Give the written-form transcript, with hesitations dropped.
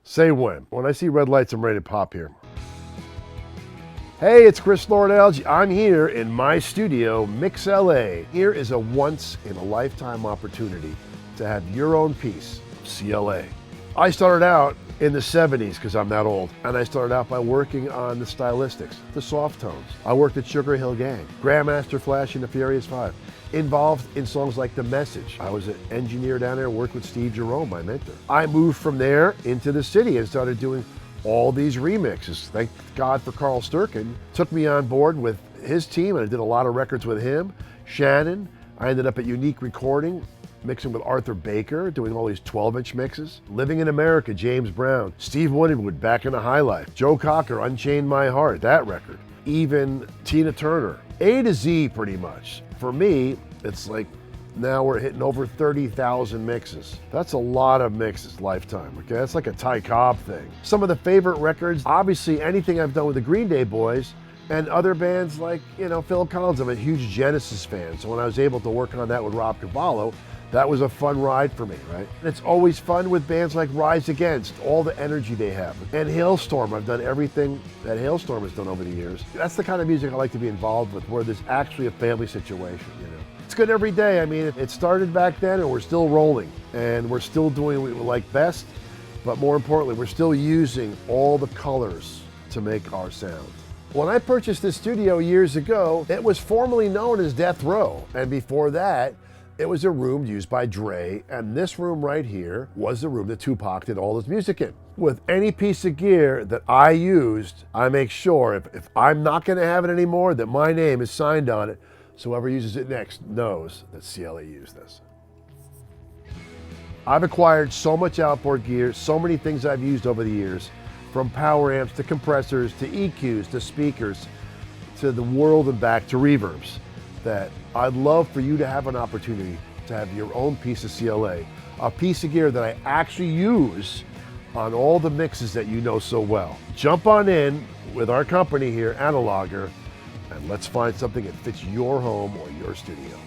Say when I see red lights, I'm ready to pop here. Hey, it's Chris Lord-Alge. I'm here in my studio, Mix LA. Here is a once-in-a-lifetime opportunity to have your own piece of CLA. I started out in the 70s, because I'm that old, and I started out by working on the stylistics, the soft tones. I worked at Sugar Hill Gang, Grandmaster Flash and the Furious Five, involved in songs like The Message. I was an engineer down there, worked with Steve Jerome, my mentor. I moved from there into the city and started doing all these remixes. Thank God for Carl Sturken. Took me on board with his team, and I did a lot of records with him. Shannon, I ended up at Unique Recording, mixing with Arthur Baker, doing all these 12-inch mixes. Living in America, James Brown. Steve Winwood, Back in the High Life. Joe Cocker, Unchained My Heart, that record. Even Tina Turner. A to Z, pretty much. For me, it's like now we're hitting over 30,000 mixes. That's a lot of mixes, lifetime, okay? That's like a Ty Cobb thing. Some of the favorite records, obviously anything I've done with the Green Day Boys, and other bands like, Phil Collins. I'm a huge Genesis fan, so when I was able to work on that with Rob Cavallo, that was a fun ride for me, right? And it's always fun with bands like Rise Against, all the energy they have. And Hailstorm, I've done everything that Hailstorm has done over the years. That's the kind of music I like to be involved with, where there's actually a family situation, It's good every day. I mean, it started back then and we're still rolling. And we're still doing what we like best, but more importantly, we're still using all the colors to make our sound. When I purchased this studio years ago, it was formerly known as Death Row. And before that, it was a room used by Dre, and this room right here was the room that Tupac did all his music in. With any piece of gear that I used, I make sure if I'm not gonna have it anymore, that my name is signed on it, so whoever uses it next knows that CLA used this. I've acquired so much outboard gear, so many things I've used over the years, from power amps to compressors to EQs to speakers to the world and back to reverbs, that I'd love for you to have an opportunity to have your own piece of CLA, a piece of gear that I actually use on all the mixes that you know so well. Jump on in with our company here, Analoger, and let's find something that fits your home or your studio.